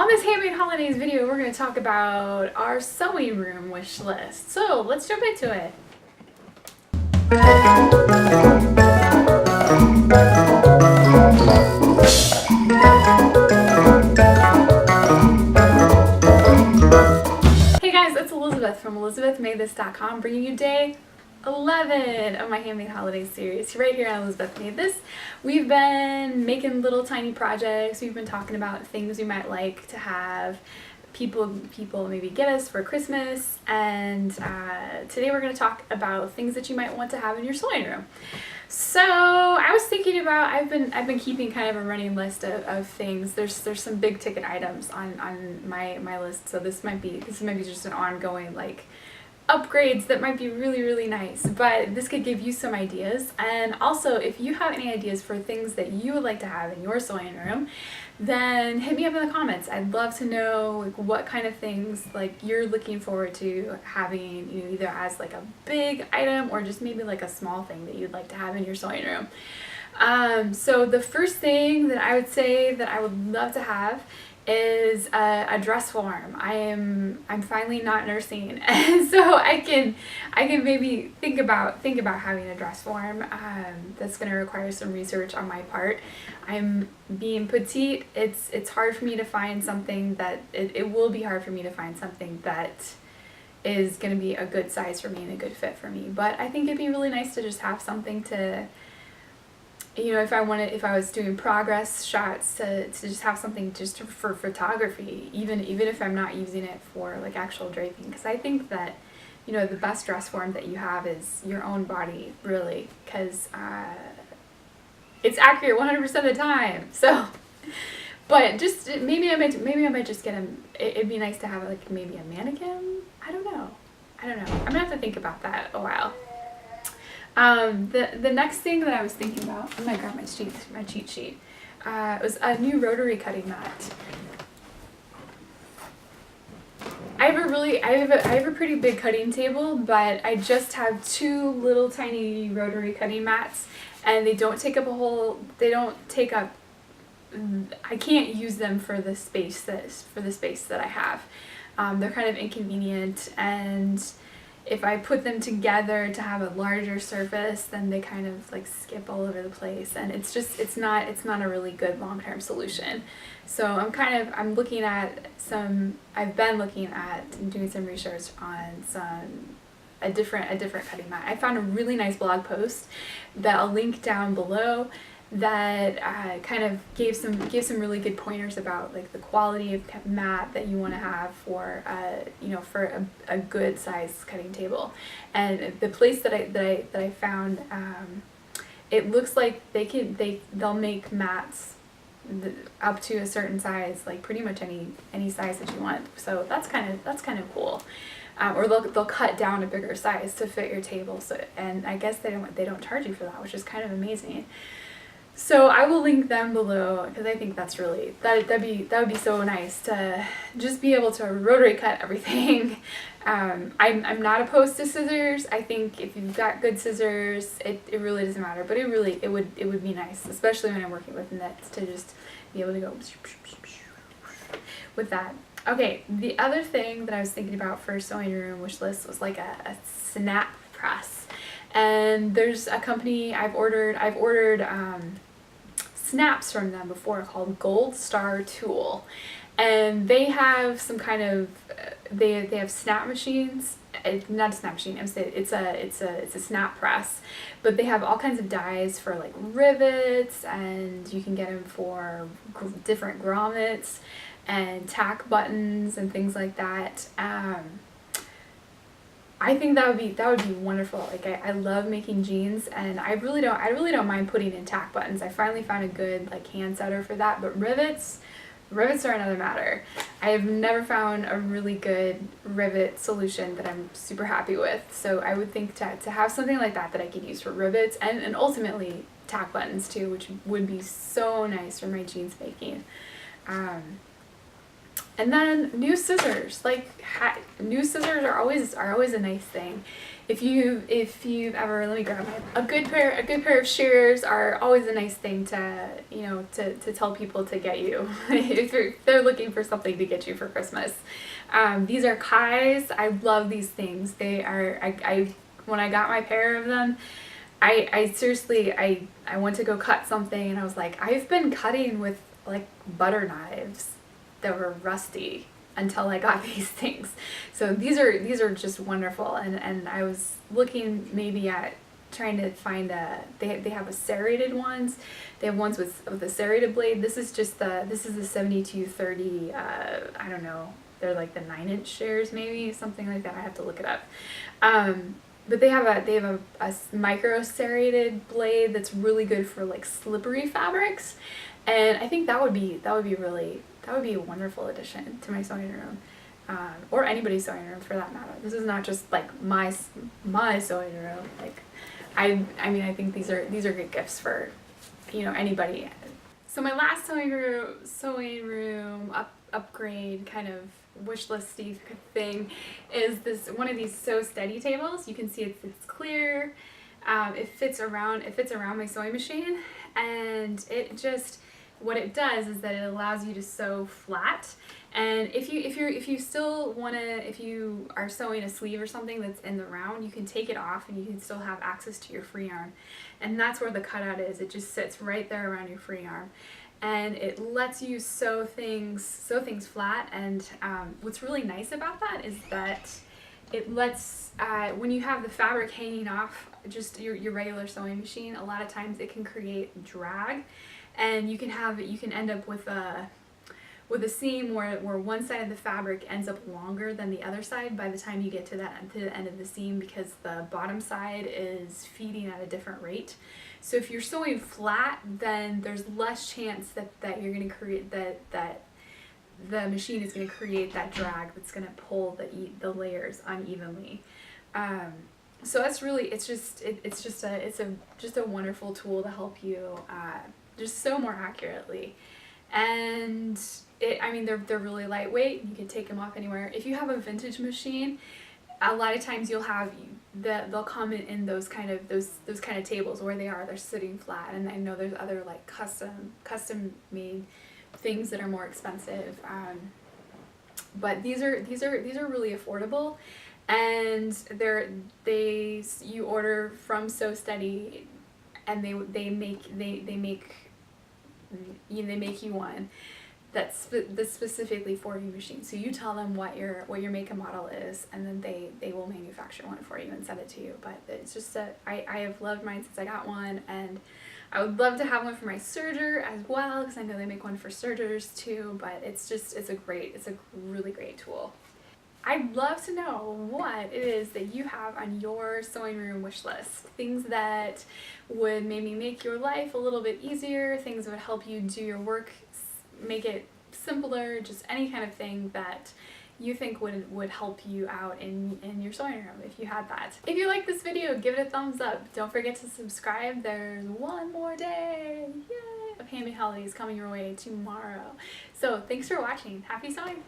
On this Handmade Holidays video, we're going to talk about our sewing room wish list. So let's jump into it. Hey guys, it's Elizabeth from ElizabethMadeThis.com, bringing you day 11 of my Handmade Holidays series right here on Elizabeth Made This. We've been making little tiny projects. We've been talking about things we might like to have people maybe get us for Christmas, and today we're going to talk about things that you might want to have in your sewing room. So I was thinking about, I've been keeping kind of a running list of things. There's some big ticket items on my list, so this might be just an ongoing like upgrades that might be really nice, but this could give you some ideas. And also, if you have any ideas for things that you would like to have in your sewing room, then hit me up in the comments. I'd love to know like what kind of things like you're looking forward to having, you know, either as like a big item or just maybe like a small thing that you'd like to have in your sewing room. So the first thing that I would say that I would love to have is a dress form. I'm finally not nursing, and so I can maybe think about having a dress form. That's going to require some research on my part. I'm being petite. It's hard for me to find something that it will be hard for me to find something that is going to be a good size for me and a good fit for me. But I think it'd be really nice to just have something to, you know, if I was doing progress shots, to just have something just for photography, even if I'm not using it for like actual draping, because I think that, you know, the best dress form that you have is your own body, really, because it's accurate 100% of the time. So, but just maybe I might just get it'd be nice to have like maybe a mannequin. I don't know. I'm gonna have to think about that a while. The next thing that I was thinking about, I'm gonna grab my cheat sheet, was a new rotary cutting mat. I have a pretty big cutting table, but I just have two little tiny rotary cutting mats, and they don't take up I can't use them for the space that I have. They're kind of inconvenient, and if I put them together to have a larger surface, then they kind of like skip all over the place, and it's not a really good long-term solution. So I've been looking at and doing some research on a different cutting mat. I found a really nice blog post that I'll link down below that kind of gave some really good pointers about like the quality of mat that you want to have for you know, for a good size cutting table. And the place that I found, it looks like they'll make mats up to a certain size, like pretty much any size that you want. So that's kind of cool. Or they'll cut down a bigger size to fit your table. So, and I guess they don't charge you for that, which is kind of amazing. So I will link them below, because I think that's really, that would be so nice to just be able to rotary cut everything. I'm not opposed to scissors. I think if you've got good scissors, it really doesn't matter. But it would be nice, especially when I'm working with knits, to just be able to go with that. Okay, the other thing that I was thinking about for sewing room wish list was like a snap press. And there's a company I've ordered snaps from them before, called Gold Star Tool, and they have some kind of they have snap machines. Not a snap machine, it's a snap press, but they have all kinds of dies for like rivets, and you can get them for different grommets and tack buttons and things like that. I think that would be wonderful. Like I love making jeans, and I really don't mind putting in tack buttons. I finally found a good like hand setter for that, but rivets are another matter. I have never found a really good rivet solution that I'm super happy with. So I would think to have something like that I could use for rivets and ultimately tack buttons too, which would be so nice for my jeans making. And then new scissors, like new scissors are always a nice thing. If you've ever, let me grab my, a good pair of shears are always a nice thing to, you know, to tell people to get you if they're looking for something to get you for Christmas. These are Kai's. I love these things. They are, I when I got my pair of them, I seriously, I went to go cut something and I was like, I've been cutting with like butter knives that were rusty until I got these things. So these are just wonderful, and I was looking maybe at trying to find they have a serrated ones. They have ones with a serrated blade. This is the 7230, I don't know, they're like the 9-inch shears, maybe something like that. I have to look it up. But they have a micro serrated blade that's really good for like slippery fabrics, and I think that would be a wonderful addition to my sewing room, or anybody's sewing room for that matter. This is not just like my sewing room. Like, I mean, I think these are good gifts for, you know, anybody. So my last sewing room upgrade kind of wish listy thing is this one of these Sew Steady tables. You can see it's clear. It fits around my sewing machine, and it just, what it does is that it allows you to sew flat. And if you still if you are sewing a sleeve or something that's in the round, you can take it off and you can still have access to your free arm. And that's where the cutout is. It just sits right there around your free arm, and it lets you sew things flat. And what's really nice about that is that it lets, when you have the fabric hanging off just your regular sewing machine, a lot of times it can create drag, and you can end up with a seam where one side of the fabric ends up longer than the other side by the time you get to the end of the seam, because the bottom side is feeding at a different rate. So if you're sewing flat, then there's less chance that you're going to create that the machine is going to create that drag that's going to pull the layers unevenly. So that's really, it's just a wonderful tool to help you just sew more accurately. And I mean, they're really lightweight. You can take them off anywhere. If you have a vintage machine, a lot of times they'll come in those kind of tables where they're sitting flat. And I know there's other like custom made things that are more expensive. But these are really affordable, and you order from Sew Steady, and they make you one that's specifically for your machine. So you tell them what your make and model is, and then they will manufacture one for you and send it to you. But it's just I have loved mine since I got one, and I would love to have one for my serger as well, because I know they make one for sergers too. But it's a really great tool. I'd love to know what it is that you have on your sewing room wish list. Things that would maybe make your life a little bit easier, things that would help you do your work, make it simpler, just any kind of thing that you think would help you out in your sewing room if you had that. If you like this video, give it a thumbs up. Don't forget to subscribe. There's one more day, yay, of Handmade Holidays coming your way tomorrow. So thanks for watching. Happy sewing!